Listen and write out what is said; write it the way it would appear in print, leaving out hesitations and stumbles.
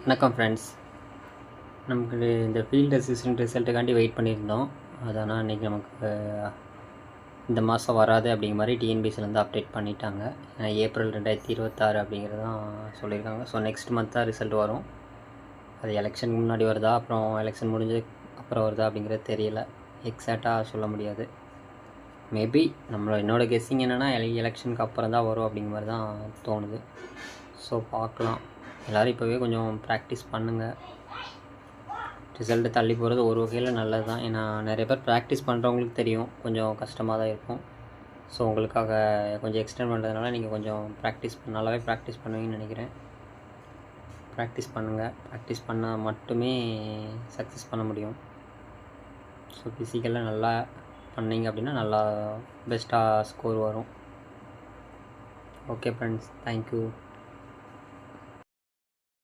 வணக்கம் ஃப்ரெண்ட்ஸ். நமக்கு இந்த ஃபீல்டு அசிஸ்டன்ட் ரிசல்ட்டுக்காண்டி வெயிட் பண்ணியிருந்தோம். அதனால் இன்றைக்கி நமக்கு இந்த மாதம் வராது அப்படிங்கிற மாதிரி டிஎன்பிசிலேருந்து அப்டேட் பண்ணிட்டாங்க. ஏப்ரல் 2026 அப்படிங்கிறது தான் சொல்லியிருக்காங்க. ஸோ நெக்ஸ்ட் மந்த் தான் ரிசல்ட் வரும். அது எலெக்ஷனுக்கு முன்னாடி வருதா அப்புறம் எலெக்ஷன் முடிஞ்சு அப்புறம் வருதா அப்படிங்கிறது தெரியல. எக்ஸாக்டாக சொல்ல முடியாது. மேபி என்னோட கெஸ்ஸிங் என்னென்னா எலெக்ஷனுக்கு அப்புறம் தான் வரும் அப்படிங்கிற மாதிரி தான் தோணுது. ஸோ பார்க்கலாம். எல்லோரும் இப்போவே கொஞ்சம் ப்ராக்டிஸ் பண்ணுங்கள். ரிசல்ட்டு தள்ளி போகிறது ஒரு வகையில் நல்லது தான். ஏன்னா நிறைய பேர் ப்ராக்டிஸ் பண்ணுறவங்களுக்கு தெரியும் கொஞ்சம் கஷ்டமாக தான் இருக்கும். ஸோ உங்களுக்காக கொஞ்சம் எக்ஸ்டெண்ட் பண்ணுறதுனால நீங்கள் கொஞ்சம் நல்லாவே ப்ராக்டிஸ் பண்ணுவீங்கன்னு நினைக்கிறேன். ப்ராக்டிஸ் பண்ணுங்கள். ப்ராக்டிஸ் பண்ணால் மட்டுமே சக்ஸஸ் பண்ண முடியும். ஸோ ஃபிசிக்கலாக நல்லா பண்ணிங்க அப்படின்னா நல்லா பெஸ்ட்டாக ஸ்கோர் வரும். Okay friends, thank you.